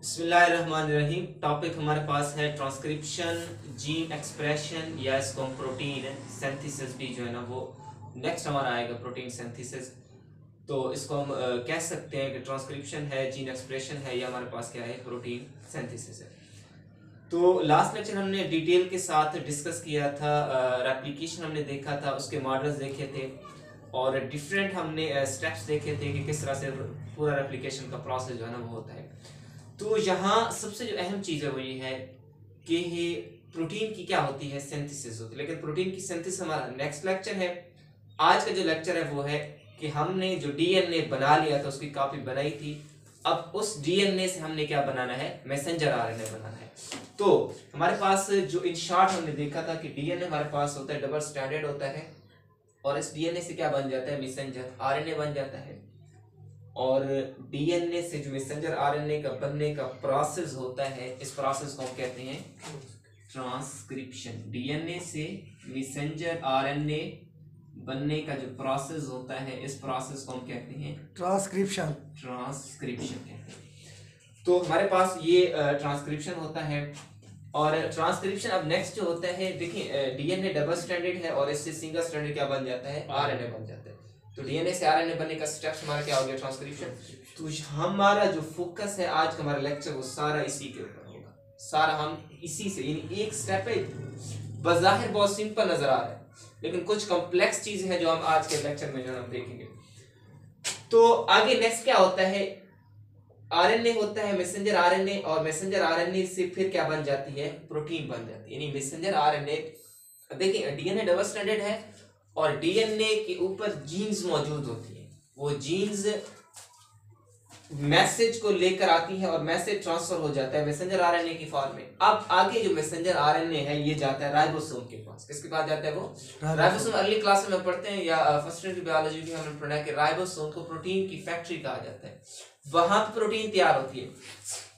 बिस्मिल्लाहिर्रहमानिर्रहीम। टॉपिक हमारे पास है ट्रांसक्रिप्शन, जीन एक्सप्रेशन या इसको हम प्रोटीन सिंथेसिस भी जो है ना वो नेक्स्ट हमारा आएगा, प्रोटीन सिंथेसिस। तो इसको हम कह सकते हैं कि ट्रांसक्रिप्शन है, जीन एक्सप्रेशन है, या हमारे पास क्या है, प्रोटीन सिंथेसिस है। तो लास्ट लेक्चर हमने डिटेल के साथ डिस्कस किया था, रेप्लिकेशन हमने देखा था, उसके मॉडल्स देखे थे और डिफरेंट हमने स्टेप्स देखे थे कि किस तरह से पूरा रेप्लिकेशन का प्रोसेस जो है ना वो होता है। तो यहाँ सबसे जो अहम चीज़ है वो ये है कि प्रोटीन की क्या होती है, सिंथेसिस होती है। लेकिन प्रोटीन की सिंथेसिस हमारा नेक्स्ट लेक्चर है। आज का जो लेक्चर है वो है कि हमने जो डीएनए बना लिया था, उसकी कॉपी बनाई थी, अब उस डीएनए से हमने क्या बनाना है, मैसेंजर आरएनए बनाना है। तो हमारे पास जो इन शॉर्ट हमने देखा था कि डीएनए हमारे पास होता है, डबल स्ट्रैंडेड होता है, और इस डीएनए से क्या बन जाता है, मैसेंजर आरएनए बन जाता है। और डीएनए से जो मैसेंजर आरएनए का बनने का प्रोसेस होता है, इस प्रोसेस को हम कहते हैं ट्रांसक्रिप्शन। डीएनए से मैसेंजर आरएनए बनने का जो प्रोसेस होता है, इस प्रोसेस को हम कहते हैं ट्रांसक्रिप्शन। ट्रांसक्रिप्शन कहते हैं। तो हमारे पास ये ट्रांसक्रिप्शन होता है। और ट्रांसक्रिप्शन अब नेक्स्ट जो होता है, देखिए डीएनए डबल स्ट्रैंडेड है और इससे सिंगल स्ट्रैंडेड क्या बन जाता है, आरएनए बन जाता है। तो डीएनए से आरएनए बनने का स्टेप्स हमारा क्या हो गया, ट्रांसक्रिप्शन। तो हमारा जो फोकस है आज का हमारा लेक्चर वो सारा इसी के ऊपर होगा, सारा हम इसी से, यानी एक स्टेप है, बज़ाहिर बहुत सिंपल नजर आ रहा है लेकिन कुछ कॉम्प्लेक्स चीजें हैं जो हम आज के लेक्चर में जो हम देखेंगे। तो आगे नेक्स्ट क्या होता है, आरएनए होता है, मैसेंजर आरएनए, और मैसेंजर आरएनए से फिर क्या बन जाती है, प्रोटीन बन जाती है। यानी मैसेंजर आरएनए, देखिए डीएनए डबल स्ट्रैंडेड है और डीएनए के ऊपर जीन्स मौजूद होती है, वो जीन्स मैसेज को लेकर आती है और मैसेज ट्रांसफर हो जाता है मैसेंजर आरएनए की फॉर्म में। अब आगे जो मैसेंजर आरएनए है ये जाता है राइबोसोम के पास। किसके पास जाता है, वो राइबोसोम। अगली क्लास में पढ़ते हैं या फर्स्ट ईयर की बायोलॉजी में हमने पढ़ा है कि राइबोसोम को प्रोटीन की फैक्ट्री कहा जाता है, वहां पर प्रोटीन तैयार होती है।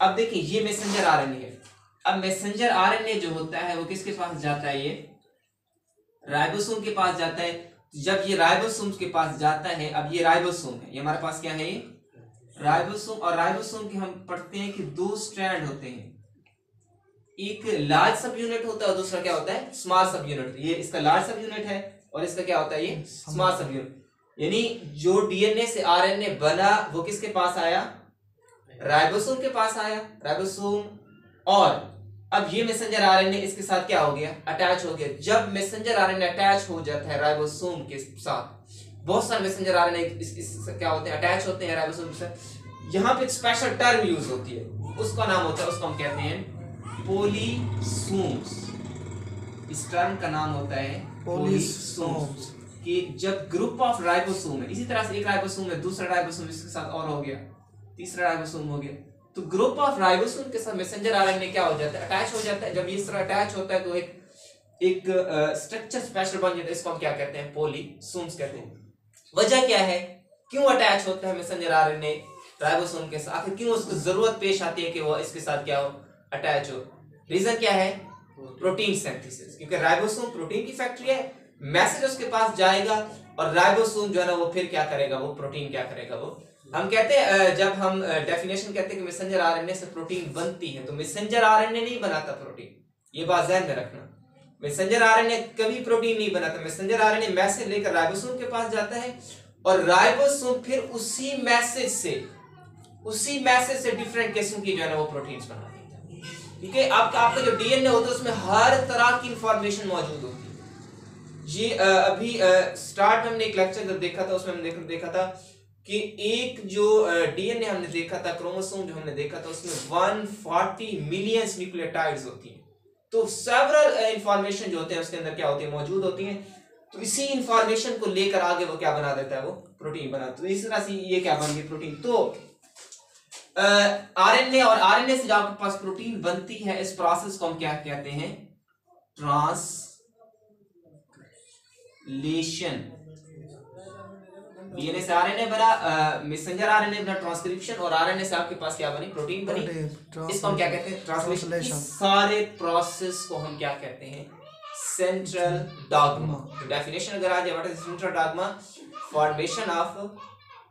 अब देखिए ये मैसेंजर आरएनए है। अब मैसेंजर आरएनए जो होता है वो किसके पास जाता है, ये राइबोसोम के पास जाता है। जब ये राइबोसोम के पास जाता है, अब ये राइबोसोम है, ये हमारे पास क्या है, ये राइबोसोम। और राइबोसोम के हम पढ़ते हैं कि दो स्ट्रैंड होते हैं, एक लार्ज सब यूनिट होता है और दूसरा क्या होता है, स्मॉल सब यूनिट। ये इसका लार्ज सब यूनिट है और इसका क्या होता है, ये स्मॉल सब यूनिट। यानी जो डीएनए से आरएनए बना वो किसके पास आया, राइबोसोम के पास आया, राइबोसोम। और अब ये मैसेंजर आरएनए इसके साथ क्या हो गया, अटैच हो गया। जब मैसेंजर आरएनए अटैच हो जाता है राइबोसोम के साथ, बहुत सारे मैसेंजर आरएनए इस क्या होते हैं, अटैच होते हैं राइबोसोम के साथ। यहाँ पे एक स्पेशल टर्म यूज होती है, उसका नाम होता है, उसको हम कहते हैं पॉलीसोम्स। इस टर्म का नाम होता है पॉलीसोम्स। कि जब ग्रुप ऑफ राइबोसोम है, इसी तरह से एक राइबोसोम है, दूसरा राइबोसोम इसके साथ और हो गया, तीसरा राइबोसोम हो गया, तो ग्रुप ऑफ राइबोसोम के साथ मैसेंजर आरएनए क्या हो जाता है, अटैच हो जाता है। जब ये इस तरह अटैच होता है तो एक स्ट्रक्चर स्पेशल बन जाता है, इसको हम क्या कहते हैं, पॉलीसोम्स कहते हैं। वजह क्या है, क्यों अटैच होता है मैसेंजर आरएनए राइबोसोम के साथ, आखिर क्यों उसको जरूरत पेश आती है कि वो इसके साथ क्या हो, अटैच हो। रीजन क्या है, प्रोटीन सिंथेसिस। क्योंकि राइबोसोम प्रोटीन की फैक्ट्री है, मैसेज उसके पास जाएगा और राइबोसोम जो है ना वो फिर क्या करेगा, वो प्रोटीन क्या करेगा, वो हम कहते हैं, जब हम डेफिनेशन कहते हैं कि मैसेंजर आरएनए से प्रोटीन बनती है, तो मैसेंजर आरएनए नहीं बनाता प्रोटीन, ये बात ध्यान में रखना। मैसेंजर आरएनए कभी प्रोटीन नहीं बनाता। मैसेंजर आरएनए मैसेज लेकर राइबोसोम के पास जाता है और राइबोसोम फिर उसी मैसेज से डिफरेंट किस्म की जो है ना वो प्रोटीन्स बना देता है। ठीक है, आपका जो डीएनए होता है उसमें हर तरह की इंफॉर्मेशन मौजूद होती है। ये अभी स्टार्ट में हमने एक लेक्चर जब देखा था, उसमें हमने देखा था कि एक जो डीएनए हमने देखा था, क्रोमोसोम जो हमने देखा था, उसमें 140 मिलियन न्यूक्लियोटाइड्स होती हैं। तो सेवरल इंफॉर्मेशन जो होते हैं उसके अंदर क्या होती है, मौजूद होती हैं। तो इसी इंफॉर्मेशन को लेकर आगे वो क्या बना देता है, वो प्रोटीन बना। तो इस तरह से ये क्या बन गई, प्रोटीन। तो आरएनए और आरएनए से जो आपके पास प्रोटीन बनती है, इस प्रोसेस को हम क्या कहते हैं, ट्रांसलेशन। डीएनए से आरएनए बना, मैसेंजर आरएनए बना, ट्रांसक्रिप्शन, और आरएनए से आपके पास क्या बनी, प्रोटीन बनी। इसको हम क्या कहते हैं, ट्रांसलेशन। इस सारे प्रोसेस को हम क्या कहते हैं, सेंट्रल डॉग्मा। तो डेफिनेशन अगर आ जाए, what is central dogma, formation of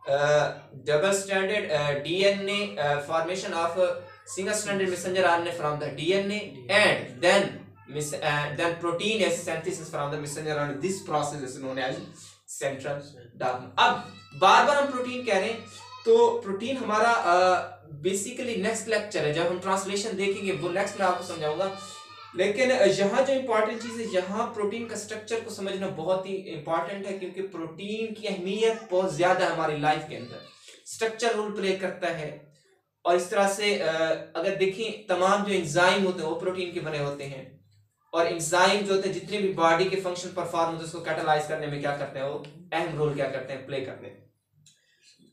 double stranded DNA formation of single stranded messenger RNA from the DNA and then protein as synthesis from the messenger RNA. This process is known as central dogma. अब बार बार हम protein कह रहे हैं, तो protein हमारा basically next lecture है, जब हम ट्रांसलेशन देखेंगे वो नेक्स्ट में आपको समझाऊंगा। लेकिन यहाँ जो इम्पोर्टेंट चीज है, यहाँ प्रोटीन का स्ट्रक्चर को समझना बहुत ही इम्पोर्टेंट है, क्योंकि प्रोटीन की अहमियत बहुत ज्यादा हमारी लाइफ के अंदर स्ट्रक्चर रोल प्ले करता है। और इस तरह से अगर देखें तमाम जो एंजाइम होते हैं वो प्रोटीन के बने होते हैं, और एंजाइम जो होते हैं जितने भी बॉडी के फंक्शन परफॉर्म होते हैं उसको कैटालाइज करने में क्या करते हैं, वो अहम रोल क्या करते हैं, प्ले करते हैं।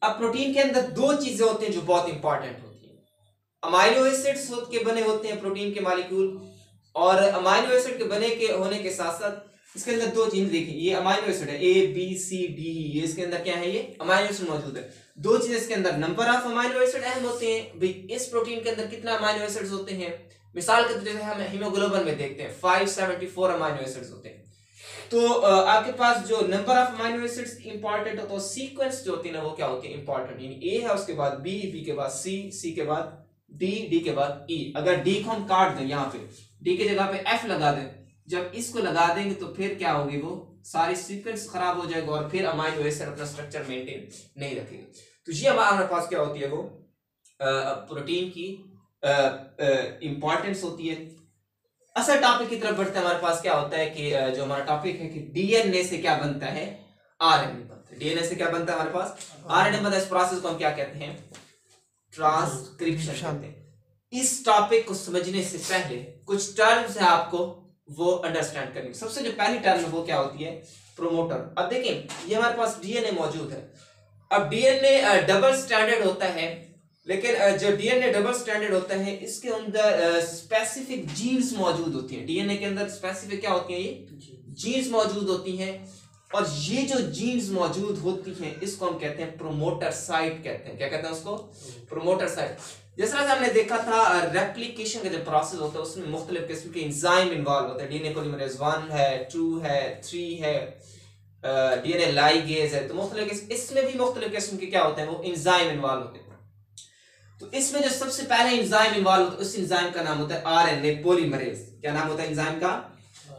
अब प्रोटीन के अंदर दो चीजें होती हैं जो बहुत इंपॉर्टेंट होती हैं। अमाइनो एसिड्स के बने होते हैं प्रोटीन के मॉलिक्यूल, और अमाइनो एसिड के बने के होने के साथ साथ इसके अंदर दो चीजें देखिए, ये अमाइनो एसिड है A B C D, ये इसके अंदर क्या है, ये अमाइनो एसिड मौजूद है। दो चीजें इसके अंदर, नंबर ऑफ अमाइनो एसिड अहम होते हैं भाई, इस प्रोटीन के अंदर कितना अमाइनो एसिड्स होते हैं। मिसाल के तौर पर हम हीमोग्लोबिन में देखते हैं 574 अमाइनो एसिड्स होते हैं। तो आपके पास जो number of amino acids important होता है, सीक्वेंस जो होती है ना वो क्या होती है, इंपॉर्टेंट। यानी A है, उसके बाद B, B के बाद C, C के बाद D, D के बाद E। अगर D को हम काट दें, यहाँ पे D की जगह पे F लगा दें, जब इसको लगा देंगे तो फिर क्या होगी, वो सारी सीक्वेंस खराब हो जाएगा और फिर अमाइनो एसिड अपना स्ट्रक्चर मेंटेन नहीं रखेगा। तो ये हमारे पास क्या होती है, वो प्रोटीन की इंपॉर्टेंस होती है। असल टॉपिक की तरफ बढ़ते हैं, हमारे पास क्या होता है कि जो हमारा टॉपिक है कि डीएनए से क्या बनता है, आरएनए बनता है। डीएनए से क्या बनता है, हमारे पास आरएनए बनता है। इस प्रोसेस को हम क्या कहते हैं, ट्रांसक्रिप्शन कहते हैं। इस टॉपिक को समझने से पहले कुछ टर्म्स है आपको वो अंडरस्टैंड करनी। सबसे जो पहली टर्म है वो क्या होती है, प्रोमोटर। अब देखें ये हमारे पास डीएनए मौजूद है। अब डीएनए डबल स्टैंडर्ड होता है, लेकिन जो डीएनए डबल स्टैंडर्ड होता है इसके अंदर स्पेसिफिक जीन्स मौजूद होती हैं। डीएनए के अंदर स्पेसिफिक क्या होती हैं, ये जीन्स मौजूद होती हैं। और ये जो जीन्स मौजूद होती हैं इसको हम कहते हैं प्रोमोटर साइट कहते हैं। क्या कहते हैं उसको, प्रोमोटर साइट। जिस तरह से हमने देखा था रेप्लिकेशन का जो प्रोसेस होता है उसमें मुख्तलिफ किस्म के एंजाइम इन्वॉल्व होते हैं। डीएनए पॉलीमरेज 1 है, 2 है, 3 है, डीएनए लाइगेज है। तो मुख्तलिफ इसमें भी मुख्तलिफ किस्म के क्या होते हैं, वो एंजाइम इन्वॉल्व होते हैं। तो इसमें जो सबसे पहले एंजाइम इन्वॉल्व होता है उस एंजाइम का नाम होता है आरएनए पॉलीमरेज। क्या नाम होता है एंजाइम का,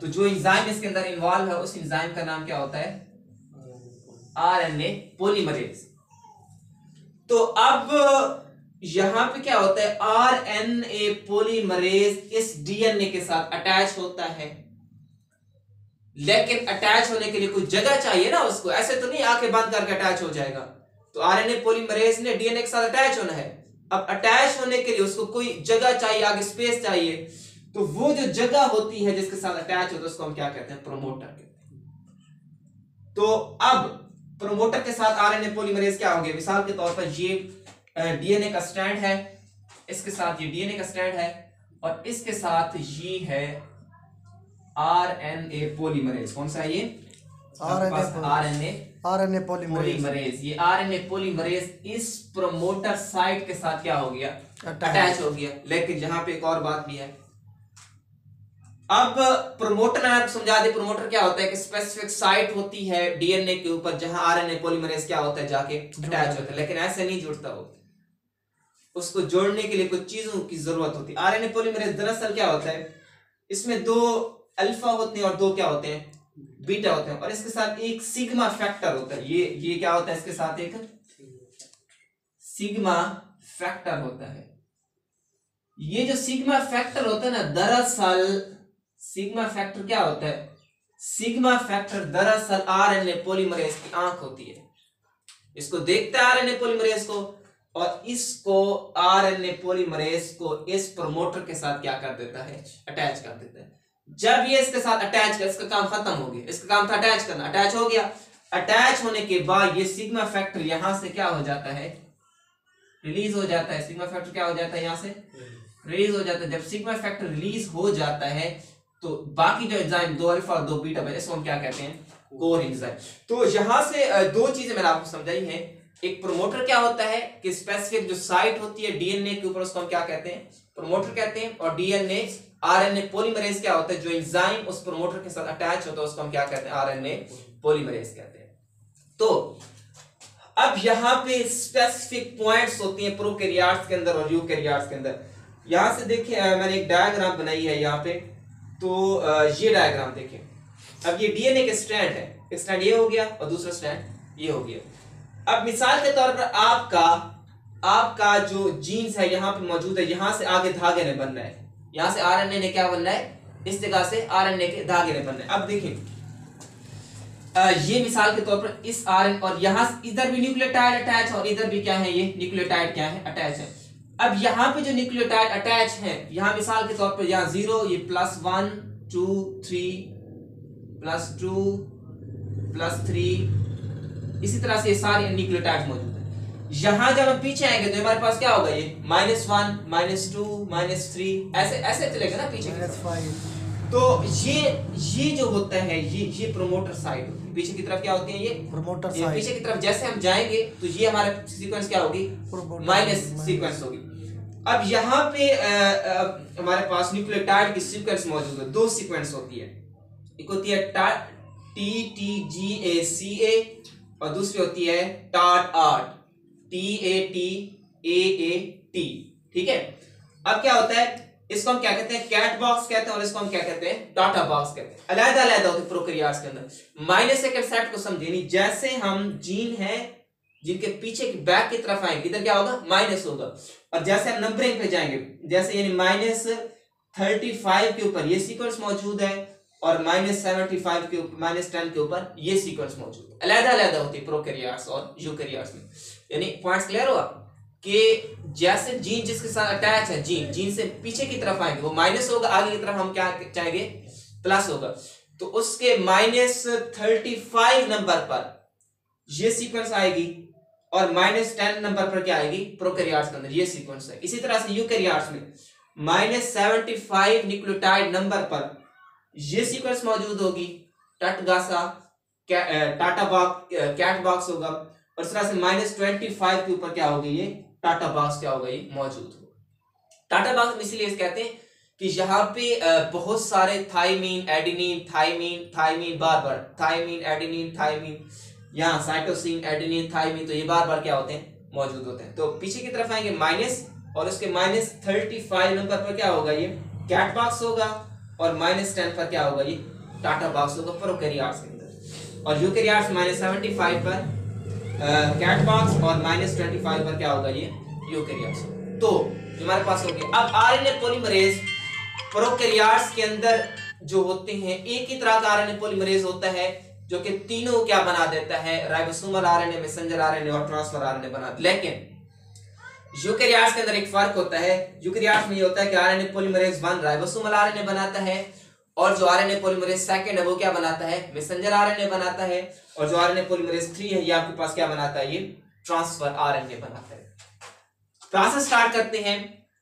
तो जो एंजाइम इसके अंदर इन्वॉल्व है उस एंजाइम का नाम क्या होता है, आरएनए पॉलीमरेज। तो अब यहां पे क्या होता है, आरएनए पॉलीमरेज इस डीएनए के साथ अटैच होता है, लेकिन अटैच होने के लिए कोई जगह चाहिए ना उसको, ऐसे तो नहीं आंखें बंद करके अटैच हो जाएगा। तो आरएनए पॉलीमरेज ने डीएनए के साथ अटैच होना है। अब अटैच होने के लिए उसको कोई जगह चाहिए, आगे स्पेस चाहिए। तो वो जो जगह होती है जिसके साथ अटैच होता है उसको हम क्या कहते हैं, प्रोमोटर कहते हैं। तो अब प्रोमोटर के साथ आरएनए पॉलीमरेज क्या होंगे, मिसाल के तौर पर ये डीएनए का स्ट्रैंड है, इसके साथ ये डीएनए का स्ट्रैंड है, और इसके साथ ये है आरएनए पॉलीमरेज। कौन सा है ये, आरएनए पॉलीमरेज। ये आरएनए पॉलीमरेज इस प्रोमोटर साइट के साथ क्या हो गया, अटैच हो गया। लेकिन यहां पे एक और बात भी है। अब प्रोमोटर मैंने आपको समझा दिया, प्रोमोटर क्या होता है कि स्पेसिफिक साइट होती है डीएनए के ऊपर जहां आरएनए पॉलीमरेज क्या होता है, जाके अटैच होता है। लेकिन ऐसे नहीं जुड़ता वो, उसको जोड़ने के लिए कुछ चीजों की जरूरत होती है। आरएनए पॉलीमरेज दरअसल क्या होता है, इसमें 2 अल्फा होते हैं और 2 क्या होते हैं, बीटा होते हैं, और इसके साथ एक सिग्मा फैक्टर होता है। ये क्या होता है, इसके साथ एक सिग्मा फैक्टर होता है। ये जो सिग्मा फैक्टर होता है ना, दरअसल सिग्मा फैक्टर क्या होता है, सिग्मा फैक्टर दरअसल आरएनए पॉलीमरेज की आंख होती है। इसको देखता है आरएनए पॉलीमरेज को, और इसको आरएनए पॉलीमरेज को इस प्रोमोटर के साथ क्या कर देता है, अटैच कर देता है। जब ये इसके साथ अटैच कर, इसका काम खत्म हो गया। इसका काम था अटैच करना, अटैच हो गया। अटैच होने के बाद ये सिग्मा फैक्टर यहां से क्या हो जाता है, रिलीज हो जाता है। सिग्मा फैक्टर क्या हो जाता है, यहां से रिलीज हो जाता है। जब सिग्मा फैक्टर रिलीज हो जाता है तो बाकी जो एंजाइम 2 अल्फा और 2 बीटा है, इसको हम क्या कहते हैं, कोर एंजाइम। तो यहां से 2 चीजें मैंने आपको समझाई हैं। एक प्रोमोटर क्या होता है कि स्पेसिफिक जो साइट होती है डीएनए के ऊपर, उसको हम क्या कहते हैं, प्रोमोटर कहते हैं। और डीएनए आरएनए पॉलीमरेज क्या होता है, जो एंजाइम उस प्रोमोटर के साथ अटैच होता है उसको हम क्या कहते हैं, आरएनए पॉलीमरेज कहते हैं। तो अब यहाँ पे स्पेसिफिक पॉइंट्स होती हैं प्रोकैरियोट्स के अंदर और यूकैरियोट्स के अंदर। यहाँ से देखिए मैंने एक डायग्राम बनाई है यहाँ पे, तो ये डायग्राम देखिए। अब ये डीएनए के स्ट्रैंड है, एक स्ट्रैंड ये हो गया और दूसरा स्ट्रैंड ये हो गया। अब मिसाल के तौर पर आपका जो जीन्स है यहाँ पे मौजूद है, यहाँ से आगे धागे ने बनना है, यहाँ से आरएनए ने क्या बनना है, इस जगह से आरएनए के धागे ने बनना है। अब देखिए ये मिसाल के तौर पर इस आरएन और यहाँ इधर भी न्यूक्लियोटाइड अटैच और इधर भी क्या है, ये न्यूक्लियोटाइड क्या है, अटैच है। अब यहाँ पे जो न्यूक्लियोटाइड अटैच है, यहाँ मिसाल के तौर पर यहाँ 0, ये +1 2 3 +2 +3, इसी तरह से ये सारे न्यूक्लियोटाइड मौजूद है। यहां जब हम पीछे आएंगे तो हमारे पास क्या होगा, ये -1 -2 -3 ऐसे ऐसे चलेगा ना पीछे -5। तो ये जो होता है ये प्रोमोटर साइड होती है। पीछे की तरफ क्या होती है, ये प्रोमोटर साइड। पीछे की तरफ जैसे हम जाएंगे तो ये हमारा सीक्वेंस क्या होगी, माइनस सीक्वेंस होगी। अब यहाँ पे हमारे पास न्यूक्लियोटाइड की सीक्वेंस मौजूद है, दो सीक्वेंस होती है, एक होती है TTGACA और दूसरी होती है TAT TATAAT। ठीक है। अब क्या होता है, इसको हम क्या कहते हैं, कैट बॉक्स कहते हैं और इसको हम क्या कहते हैं, टाटा बॉक्स कहते हैं। अलग अलग होते हैं प्रोकैरियोट्स के अंदर। माइनस सेकंड सेट को समझिए, जैसे हम जीन है जिनके पीछे की बैक की तरफ आएंगे, इधर क्या होगा, माइनस होगा। और जैसे हम नंबरिंग पे जाएंगे, जैसे यानी -35 के ऊपर ये सीक्वेंस मौजूद है और -75 के ऊपर -10 के ऊपर ये सीक्वेंस मौजूद है। अलग अलग होती है प्रोकैरियोट्स और यूकैरियोट्स में। यानी पॉइंट्स क्लियर हुआ कि जैसे जीन जिसके साथ अटैच है, जीन से पीछे की तरफ आएंगे वो माइनस होगा, आगे की तरफ हम क्या चाहेंगे, प्लस होगा। तो उसके -35 नंबर पर ये सीक्वेंस आएगी और -10 नंबर पर क्या आएगी, प्रोकैरियोट्स के अंदर ये सीक्वेंस है। इसी तरह से यूकैरियोट्स में -75 न्यूक्लियोटाइड नंबर पर ये सीक्वेंस मौजूद होगी, टटगासा टाटा बॉक्स कैट बॉक्स होगा। और इस तरह से -25 के ऊपर क्या होगी, ये टाटा बॉक्स क्या होगा, ये मौजूद होगा। टाटा बॉक्स इसलिए कहते हैं कि यहाँ पे बहुत सारे थायमीन एडेनिन थायमीन बार थायमीन एडेनिन थायमीन, यहाँ साइटोसिन एडेनिन थायमीन, तो ये बार क्या होते हैं, मौजूद होते हैं। तो पीछे की तरफ आएंगे माइनस और उसके -35 नंबर पर क्या होगा, ये कैट बॉक्स होगा और -10 पर क्या होगा, ये टाटा बॉक्स होगा प्रोकैरियोट्स के अंदर। और यूकैरियोट्स -75 पर कैट बॉक्स और -25 पर क्या होगा, ये यूकैरियोट्स। तो हमारे पास हो गया। अब आरएनए पॉलीमरेज प्रोकैरियोट्स के अंदर जो होते हैं, एक ही तरह का आरएनए पॉलीमरेज होता है जो कि तीनों क्या बना देता है, राइबोसोमल आरएनए, मैसेंजर आरएनए और ट्रांसफर आरएनए बना। लेकिन यूकैरियोट्स के अंदर एक फर्क होता है। यूकैरियोट्स में ये होता है कि आरएनए पॉलीमरेज 1 राइबोसोमल आरएनए बनाता है और जो आरएनए पॉलीमरेज सेकंड है वो क्या बनाता है, मैसेंजर आरएनए बनाता है। और जो आरएनए पॉलीमरेज 3 है ये आपके पास क्या बनाता है, ये ट्रांसफर आरएनए बनाता है। प्रोसेस स्टार्ट करते हैं।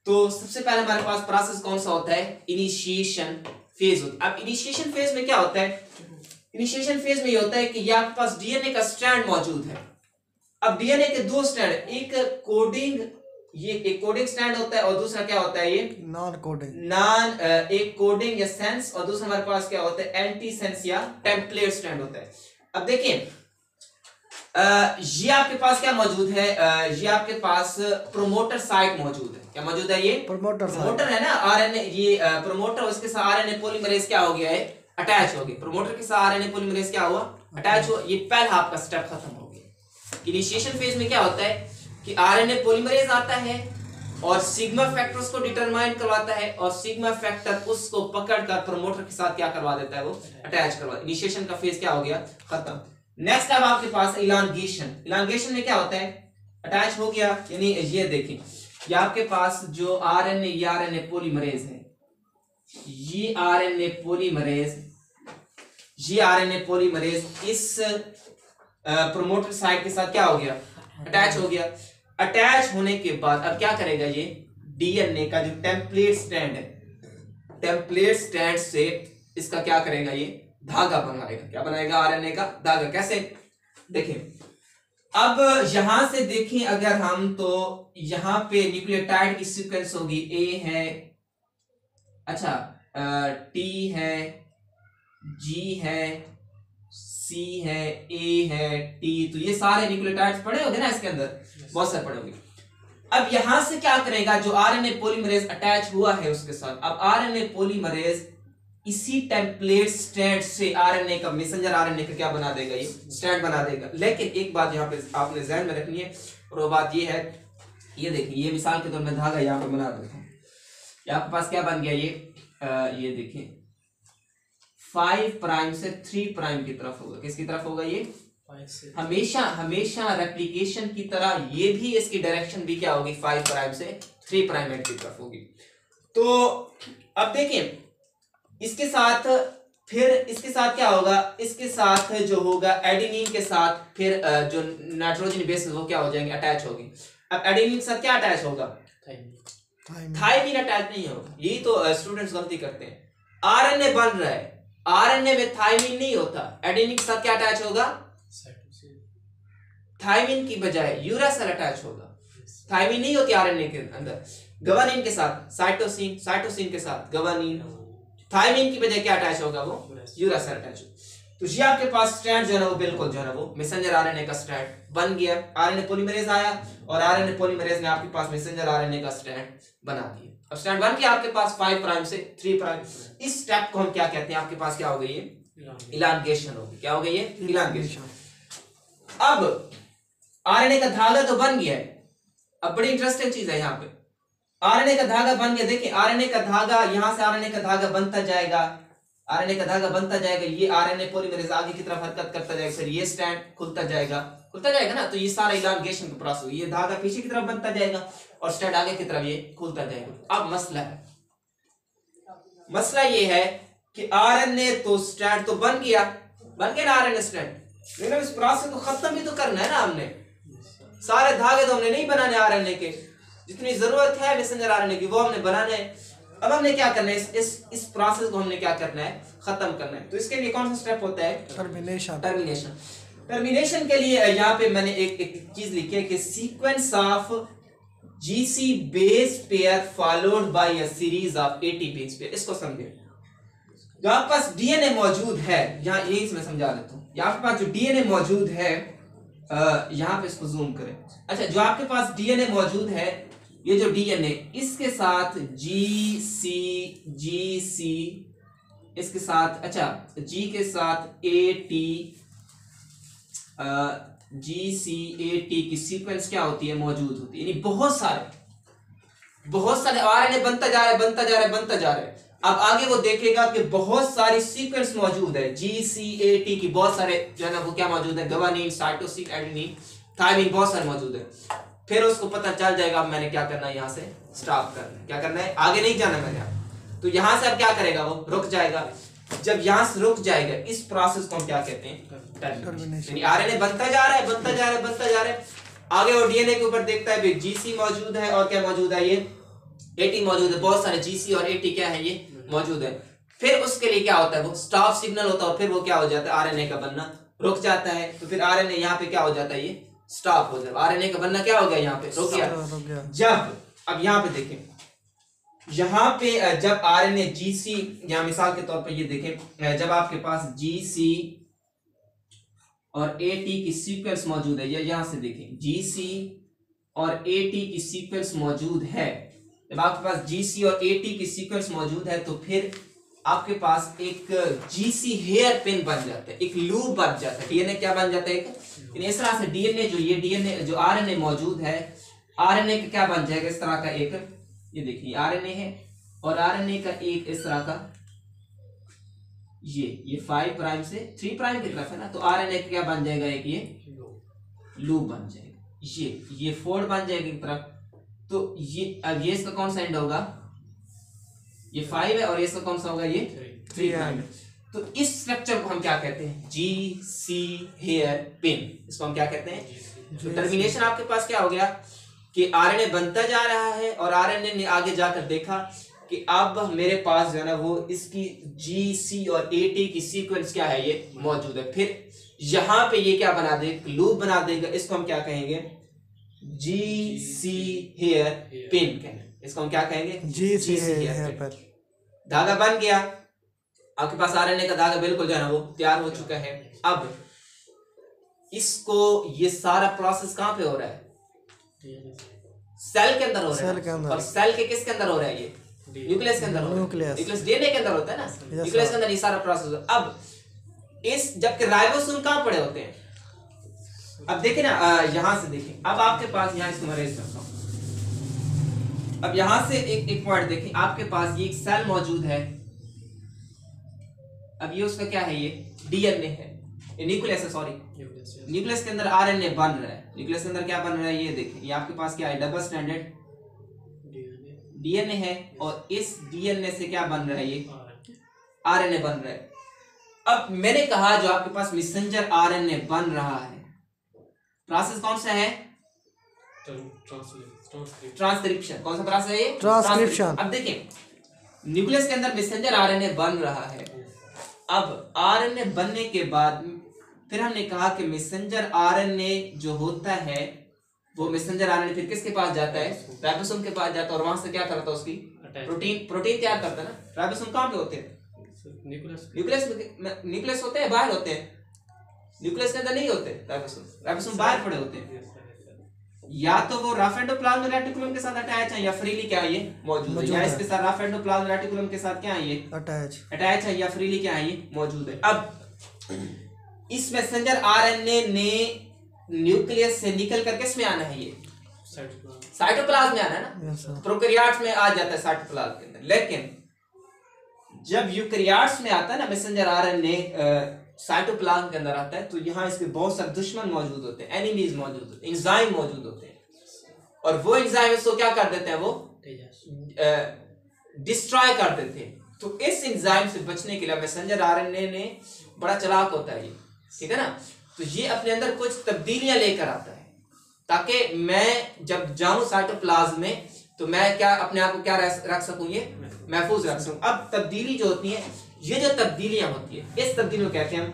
तो सबसे पहले हमारे पास प्रोसेस कौन सा होता है, इनिशिएशन फेज होता है। अब इनिशिएशन फेज में क्या होता है, इनिशिएशन फेज में ये होता है कि ये आपके पास डीएनए का स्ट्रैंड मौजूद है। अब डीएनए के दो स्ट्रैंड, एक कोडिंग, ये एक कोडिंग स्ट्रैंड होता है और दूसरा क्या होता है, ये नॉन कोडिंग। एक कोडिंग या सेंस और दूसरा हमारे पास क्या होता है, एंटी सेंस या टेम्पलेट स्ट्रैंड होता है। अब देखिए ये आपके पास क्या मौजूद है, ये आपके पास प्रोमोटर साइट मौजूद है। क्या मौजूद है, ये प्रोमोटर है ना, आरएनए, ये प्रोमोटर, उसके साथ आरएनए पॉलीमरेज क्या हो गया है, अटैच हो गया। प्रोमोटर के साथ आरएनए पॉलीमरेज क्या हुआ, अटैच हुआ। ये पहला आपका स्टेप खत्म हो गया। इनिशिएशन फेज में क्या होता है कि आरएनए पॉलीमरेज आता है और सिग्मा फैक्टर उसको डिटरमाइन करवाता है और सिग्मा फैक्टर उसको पकड़कर प्रोमोटर के साथ क्या करवा देता है, वो अटैच करवा। इनिशिएशन का फेज क्या हो गया, खत्म। नेक्स्ट अब आपके पास इलांगेशन। इलांगेशन में क्या होता है, अटैच हो गया, यानी ये देखिए ये आपके पास जो आरएनए, ये आरएनए पॉलीमरेज है, ये आरएनए पॉलीमरेज, ये आरएनए पॉलीमरेज इस प्रोमोटर साइट के साथ क्या हो गया, अटैच हो गया। अटैच होने के बाद अब क्या करेगा, ये डीएनए का जो टेम्पलेट स्ट्रैंड है, टेम्पलेट स्ट्रैंड से इसका क्या करेगा, ये धागा बनाएगा। क्या बनाएगा, आरएनए का धागा। कैसे, देखिए अब यहां से देखें अगर हम, तो यहां पे न्यूक्लियोटाइड की सीक्वेंस होगी, ए है, अच्छा टी है, जी है, C है, A है, T, तो ये सारे न्यूक्लियोटाइड्स पड़े होंगे ना इसके अंदर, बहुत सारे पड़े होंगे। अब यहां से क्या करेगा, जो आरएनए पॉलीमरेज अटैच हुआ है उसके साथ, अब आरएनए पॉलीमरेज इसी टेम्पलेट स्ट्रैंड से आरएनए का, मैसेंजर आरएनए का क्या बना देगा, ये स्ट्रैंड बना देगा। लेकिन एक बात यहाँ पे आपने ध्यान में रखनी है, और वो बात ये है, ये देखिए, ये मिसाल के तौर में धागा यहाँ पे बना देता हूँ, आपके पास क्या बन गया ये देखिए 5 प्राइम से 3 प्राइम की तरफ होगा। किसकी तरफ होगा ये, हमेशा हमेशा रेप्लिकेशन की तरह ये भी, इसकी डायरेक्शन भी क्या होगी, 5 प्राइम से 3 प्राइम की तरफ होगी। तो अब देखिए इसके साथ, फिर इसके साथ क्या होगा, इसके साथ जो होगा एडेनिन के साथ फिर जो नाइट्रोजन बेस वो क्या हो जाएंगे, अटैच होगी। अब एडेनिन के साथ क्या अटैच होगा, थाइमिन अटैच नहीं होगा। यही तो स्टूडेंट्स गलती करते हैं, आरएनए बन रहा है, आरएनए में थाइमिन नहीं होता, एडेनिन के साथ क्या अटैच होगा, थाइमिन की बजाय यूरासिल अटैच होगा। थाइमिन नहीं होती आरएनए के अंदर, गवानीन के साथ साइटोसिन, साइटोसिन के साथ गवानीन, थाइमिन की बजाय क्या अटैच होगा, वो यूरासिल अटैच होगा। तो ये आपके पास स्ट्रैंड जो है ना वो बिल्कुल जो है ना वो मैसेंजर आरएनए का स्ट्रैंड बन गया। आरएनए पॉलीमरेज आया और आरएनए पॉलीमरेज ने आपके पास मैसेंजर आरएनए का स्ट्रैंड बना दिया। अब स्ट्रैंड बन गया आपके पास 5 प्राइम से 3 प्राइम। इस स्टेप को हम क्या कहते हैं, आपके पास क्या हो गई, ये इलांगेशन होगी। क्या हो गई, ये इलांगेशन। अब आरएनए का धागा तो बन गया है। अब बड़ी इंटरेस्टिंग चीज है यहाँ पे, आरएनए का धागा बन गया। देखिए आरएनए का धागा, यहां से आरएनए का धागा बनता जाएगा, आरएनए का धागा बनता जाएगा, ये आरएनए पॉलीमरेज आगे की तरफ हरकत करता जाएगा, फिर ये स्ट्रैंड खुलता जाएगा ना, तो ये सारा इलांगेशन का प्रोसेस, ये धागा पीछे की तरफ बनता जाएगा और स्ट्रैंड आगे की तरफ ये खुलता जाएगा। अब मसला ये है कि आरएनए तो स्ट्रैंड तो बन गया ना आरएनए स्ट्रैंड, लेकिन इस प्रोसेस को खत्म भी तो करना है ना हमने। सारे धागे तो हमने नहीं बनाने आरएनए के, जितनी जरूरत है मैसेंजर आरएनए की वो हमने बनाने हैं। अब हमने क्या करना है, इस प्रोसेस को हमने क्या करना है, खत्म करना है। तो इसके लिए कौन सा स्टेप होता है, टर्मिनेशन के लिए यहाँ पे मैंने एक चीज लिखी है कि sequence of GC base pair followed by a series of eighty base pair. इसको समझे, जो आपके पास डीएनए मौजूद है, यहाँ यही मैं समझा देता हूँ, यहाँ आपके पास जो डीएनए मौजूद है, यहाँ पे इसको जूम करें। अच्छा, जो आपके पास डीएनए मौजूद है, ये जो डीएनए, इसके साथ जी इसके साथ, अच्छा जी के साथ AT, GCAT की सीक्वेंस क्या होती है, मौजूद होती है। यानी बहुत सारे आरएनए बनता जा रहा है। अब आगे वो देखेगा कि बहुत सारी सीक्वेंस मौजूद है, GCAT की बहुत सारे जो है ना वो क्या मौजूद है, गवानीन, साइटोसिन, एडेनिन, थाइमिन, बहुत सारे मौजूद है। फिर उसको पता चल जाएगा अब मैंने क्या करना है, यहाँ से स्टॉप करना है, क्या करना है, आगे नहीं जाना मैंने। तो यहाँ से अब क्या करेगा, वो रुक जाएगा। जब यहाँ से रुक जाएगा, इस प्रोसेस को हम क्या कहते हैं, टर्मिनेशन। यानी आरएनए बनता जा रहा है, आगे वो डीएनए के ऊपर देखता है जीसी मौजूद है और क्या मौजूद है, ये एटी मौजूद है, बहुत सारे जीसी और एटी क्या है, ये मौजूद है। फिर उसके लिए क्या होता है, वो स्टॉप सिग्नल होता है और फिर वो क्या हो जाता है, आरएनए का बनना रुक जाता है। तो फिर आरएनए यहाँ पे क्या हो जाता है, ये स्टॉप हो जाए, आरएनए का बनना क्या हो गया, यहाँ पे रुक गया। जब अब यहाँ पे देखें, यहाँ पे जब आरएनए जीसी, यहाँ मिसाल के तौर पे ये देखें, जब आपके पास जीसी और एटी की सीक्वेंस मौजूद है, या यहाँ से देखें जीसी और एटी की सीक्वेंस मौजूद है, जब आपके पास जीसी और एटी की सीक्वेंस मौजूद है, तो फिर आपके पास एक जीसी हेयर पिन बन जाता है, एक लूप बन जाता है, डीएनए क्या बन जाता है, इस तरह से डीएनए जो आरएनए मौजूद है, आरएनए का क्या बन जाएगा, इस तरह का एक, ये देखिए आरएनए है और आरएनए का एक इस तरह का, ये 5 प्राइम से 3 प्राइम की तरफ है ना, तो आरएनए का क्या बन जाएगा, एक ये लूप बन जाएगा, ये फोल्ड बन जाएगा एक तरफ। तो ये अब ये इसका कौन सा एंड होगा, ये 5 है और ये इसका कौन सा होगा, ये 3 प्राइम। तो इस स्ट्रक्चर को हम क्या कहते हैं, जीसी हेयर पिन, इसको हम क्या कहते हैं। तो टर्मिनेशन आपके पास क्या हो गया कि आरएनए बनता जा रहा है और आरएनए ने आगे जाकर देखा कि अब मेरे पास जो है ना वो इसकी जीसी और एटी की सीक्वेंस क्या है, ये मौजूद है। फिर यहाँ पे ये क्या बना देगा, लूप बना देगा, इसको हम क्या कहेंगे, जीसी हेयर पिन कहेंगे, इसको हम क्या कहेंगे, जीसी हेयर पिन। धागा बन गया, आपके पास आरएनए का धागा बिल्कुल जो है ना वो तैयार हो चुका है। अब इसको ये सारा प्रोसेस कहां पे हो रहा है? सेल के अंदर हो रहा है। और सेल के किसके अंदर हो रहा है? ये न्यूक्लियस के अंदर हो रहा है। न्यूक्लियस डीएनए के अंदर होता है ना, न्यूक्लियस के अंदर ये सारा प्रोसेस। अब इस जबकि राइबोसोम कहां पड़े होते हैं? अब देखिए ना, यहां से देखिए, अब आपके पास यहां इसको मैं रेज करता हूं। अब यहां से एक पॉइंट देखिए, आपके पास ये एक सेल मौजूद है। अब ये उसका क्या है? ये डीएनए है, ये न्यूक्लियस है, सॉरी न्यूक्लियस के अंदर आरएनए बन रहा है। न्यूक्लियस के अंदर क्या बन रहा है? ये देखिए, ये आपके पास क्या है? डबल स्ट्रैंडेड डीएनए है, और इस डीएनए से क्या बन रहा है? ये आरएनए बन रहा है। अब मैंने कहा जो आपके पास मैसेंजर आरएनए बन रहा है, प्रोसेस कौन सा है? ट्रांसक्रिप्शन। कौन सा प्रोसेस है ये? ट्रांसक्रिप्शन। अब देखिए, न्यूक्लियस के अंदर मैसेंजर आरएनए बन रहा है। अब आरएनए बनने के बाद फिर हमने कहा कि मैसेंजर आरएनए जो होता है वो मैसेंजर आरएनए फिर किसके पास जाता है? राइबोसोम के पास जाता है, और वहां से क्या करता है? उसकी प्रोटीन तैयार करता है ना। राइबोसोम कहां पे होते हैं? न्यूक्लियस होते हैं, बाहर होते हैं। न्यूक्लियस के अंदर नहीं होते राइबोसोम बाहर पड़े होते हैं। या तो वो रफ एंडोप्लाज्मिक रेटिकुलम के साथ अटैच है, या फ्रीली क्या है? ये मौजूद है। या इसके साथ रफ एंडोप्लाज्मिक रेटिकुलम के साथ क्या है? ये अटैच है, या फ्रीली क्या है? ये मौजूद है। अब इस मैसेंजर आरएनए ने न्यूक्लियस से निकल कर किस में आना है? ये साइटोप्लाज्म में आना है ना। प्रोकैरियोट्स में आ जाता है साइटोप्लाज्म के अंदर, लेकिन जब यूकैरियोट्स में आता है ना मैसेंजर आरएनए साइटोप्लाज्म के अंदर आता है, तो यहाँ इसके बहुत सारे दुश्मन मौजूद होते हैं, एनिमीज मौजूद होते हैं, एंजाइम मौजूद होते हैं, और वो एंजाइम इसको क्या कर देते हैं? वो डिस्ट्रॉय कर देते हैं। तो इस एंजाइम से बचने के लिए मैसेंजर आरएनए ने बड़ा चालाक होता है ये, ठीक है ना। तो ये अपने अंदर कुछ तब्दीलियां लेकर आता है, ताकि मैं जब जाऊं साइटोप्लाज्म में तो मैं क्या अपने आप को क्या रख सकूं? ये महफूज रख सकूं। अब तब्दीली जो होती है, ये जो तब्दीलियां होती है, इस तब्दीली को कहते हैं हम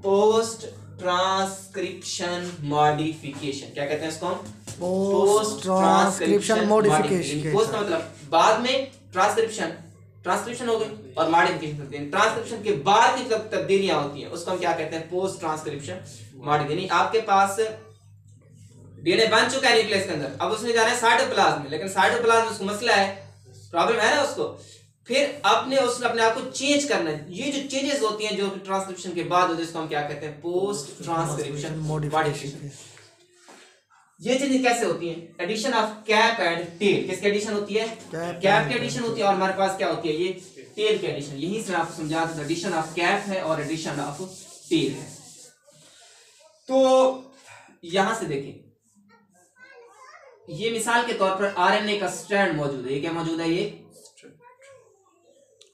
पोस्ट ट्रांसक्रिप्शन मॉडिफिकेशन। क्या कहते हैं इसको? Post transcription modification. पोस्ट का मतलब बाद में, ट्रांसक्रिप्शन हो गई और मॉडिफिकेशन होती है। ट्रांसक्रिप्शन के बाद की तब्दीलियां होती हैं उसको हम क्या कहते हैं? Post transcription modification. आपके पास डीएनए बन चुका है न्यूक्लियस के अंदर, अब उसने जाना है साइटोप्लाज्म में, लेकिन साइटोप्लाज्म में उसको मसला है, प्रॉब्लम है ना उसको। फिर अपने आप को चेंज करना है। ये जो चेंजेस होती हैं जो ट्रांसक्रिप्शन के बाद होती है, इसको हम क्या कहते हैं? Post transcription modification. ये चीजें कैसे होती हैं? Addition of cap and tail. किसकी एडिशन होती है? कैप की एडिशन होती है, और हमारे पास क्या होती है? ये टेल की एडिशन। यही से आपको समझा था, एडिशन ऑफ कैप है और एडिशन ऑफ टेल है। तो यहां से देखिए, ये मिसाल के तौर पर आरएनए का स्ट्रैंड मौजूद है। ये क्या मौजूद है? ये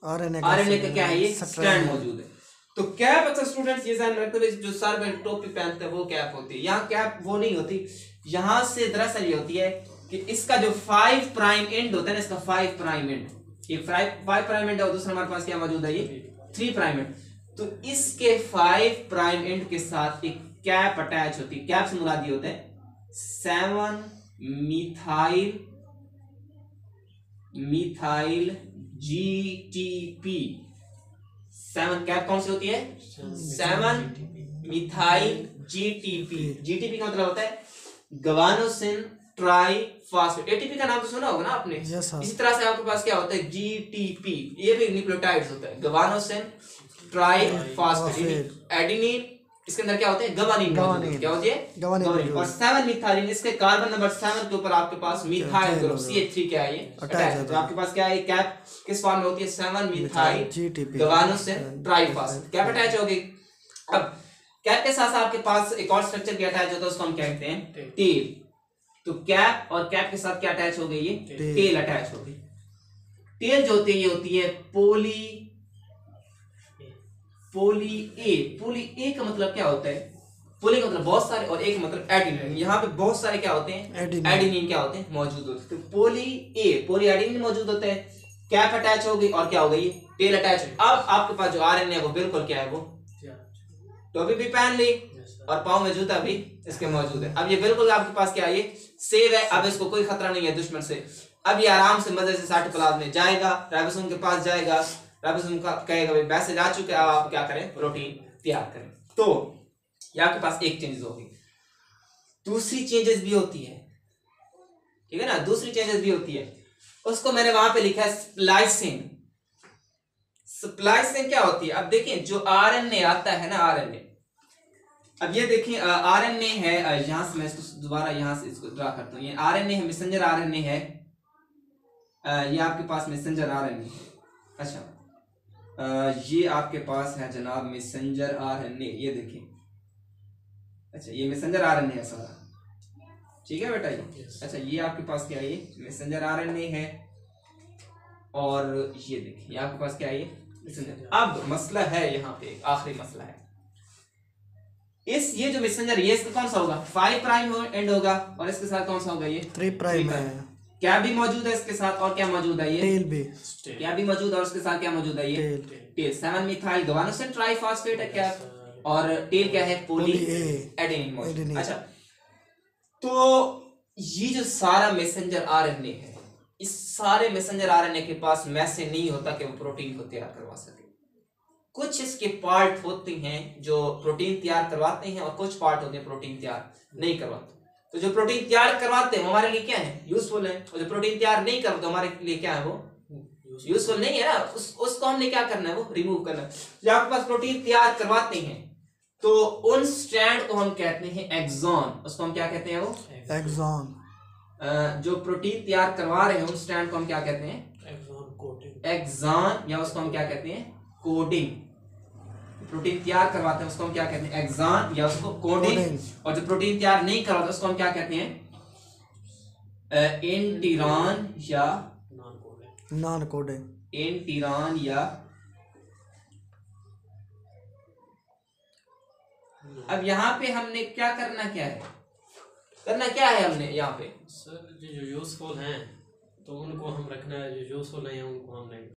आरएनए का क्या है? ये स्ट्रैंड मौजूद है। तो कैप, अच्छा स्टूडेंट्स ये ध्यान रखते, जो सर में टोपी पहनते हैं वो कैप होती है। यहाँ कैप वो नहीं होती, यहां से दरअसल ये होती है कि इसका जो 5 प्राइम एंड होता है ना, इसका 5 प्राइम एंड, ये 5 प्राइम एंड है, और दूसरा हमारे पास क्या मौजूद है? ये 3 प्राइम एंड। तो इसके 5 प्राइम एंड के साथ एक कैप अटैच होती है। कैप से मुराद ये होता है 7 मिथाइल जीटीपी। 7 कैप कौन सी होती है? 7 मिथाइल जीटीपी। जीटीपी का मतलब होता है गवानोसिन ट्राइफॉस्फेट। एटीपी का नाम तो सुना होगा ना आपने। इसी तरह से आपके पास क्या होता है? जीटीपी। ये भी न्यूक्लियोटाइड्स होता है, गवानोसिन ट्राइफॉस्फेट। एडेनिन, इसके अंदर क्या होते हैं? गवानीन। क्या होती है? गवानीन। और 7 मिथाइलिन, इसके कार्बन नंबर 7 के ऊपर आपके पास मिथाइल ग्रुप CH3 क्या है? ये अटैच। तो आपके पास क्या है? कैप किस फॉर्म में होती है? 7 मिथाइल गवानोसिन ट्राइफॉस्फेट। कैप अटैच हो गई। अब कैप के साथ आपके पास एक और स्ट्रक्चर क्या अटैच होता है, उसको हम कहते हैं टेल। तो कैप और कैप के साथ क्या अटैच हो गई? ये टेल अटैच हो गई। टेल जो होती है ये होती है पोली ए का मतलब क्या होता है? पोली का मतलब बहुत सारे, और एक मतलब एडेनिन। यहाँ पे बहुत सारे क्या होते हैं? एडेनिन क्या होते हैं? मौजूद होते हैं। तो पोली एडेनिन मौजूद होते हैं। कैप अटैच हो गई, और क्या हो गई? टेल अटैच हो गई। अब आपके पास जो आरएनए है वो बिल्कुल क्या है? वो टोपी भी पहन ली और पाँव में जूता भी इसके मौजूद है। अब ये बिल्कुल आपके पास क्या है? ये सेव है। अब इसको कोई खतरा नहीं है दुश्मन से। अब ये आराम से मजे से साइटोप्लाज्म में जाएगा, राइबोसोम के पास जाएगा, राइबोसोम का कहेगा भाई मैसेज आ चुका है, अब आप क्या करें, प्रोटीन तैयार करें। तो ये आपके पास एक चेंजेस होगी। दूसरी चेंजेस भी होती है, ठीक है ना, दूसरी चेंजेस भी होती है, उसको मैंने वहां पे लिखा है स्प्लाइसिंग। स्प्लाइसिंग क्या होती है? अब देखिए जो आरएनए आता है ना, आरएनए, अब ये देखिए आरएनए है, यहां से मैं इसको दोबारा यहां से इसको ड्रा करता हूं, ये आरएनए है, मैसेंजर आरएनए है, ये आपके पास मैसेंजर आरएनए है। अच्छा ये आपके पास है जनाब मैसेंजर आरएनए, ये देखिए, अच्छा ये मैसेंजर आरएनए है सारा, ठीक है बेटा ये। अच्छा ये आपके पास क्या है, ये मैसेंजर आरएनए है, और ये देखिए ये आपके पास क्या है, ये मैसेंजर। अब मसला है यहाँ पे, आखिरी मसला है, ये जो मैसेंजर, ये इसका कौन सा होगा, 5 प्राइम एंड होगा, और इसके साथ कौन सा होगा, ये 3 प्राइम है। क्या भी मौजूद है इसके साथ, और क्या मौजूद है, ये टेल भी, क्या भी मौजूद है, और उसके साथ क्या मौजूद है, ये टेल। 7 मिथाइल गुआनोसिन ट्राइफॉस्फेट है क्या, और टेल क्या है, पॉली एडेनिन मौजूद। अच्छा तो ये जो सारा मैसेंजर आरएनए है, इस सारे मैसेंजर आरएनए के पास मैसेज नहीं होता कि वो प्रोटीन को तैयार करवा सके। कुछ इसके पार्ट होते हैं जो प्रोटीन तैयार करवाते हैं, और कुछ पार्ट होते हैं प्रोटीन तैयार नहीं करवाते। तो जो प्रोटीन तैयार करवाते हैं वो हमारे लिए क्या है, यूजफुल है, और जो प्रोटीन तैयार नहीं करते हमारे लिए क्या है, वो यूजफुल नहीं है ना, उसको हमने क्या करना है, वो रिमूव करना है। जो आपके पास प्रोटीन तैयार करवाते हैं तो उन स्ट्रैंड को हम कहते हैं एक्सॉन, उसको हम क्या कहते हैं, वो एक्सॉन। जो प्रोटीन तैयार करवा रहे हैं उन स्ट्रैंड को हम क्या कहते हैं, एक्सॉन, या उसको हम क्या कहते हैं, कोडिंग। प्रोटीन तैयार करवाते हैं उसको हम क्या कहते हैं, एक्सॉन, या उसको कोडिंग। और जो प्रोटीन तैयार नहीं करवाते उसको हम क्या कहते हैं, एंटीरॉन या नॉन कोडिंग, एंटीरॉन या। अब यहाँ पे हमने क्या करना, क्या है करना, क्या है हमने यहाँ पे, सर जो यूजफुल हैं तो उनको हम रखना है, जो यूजफुल नहीं है उनको हम नहीं।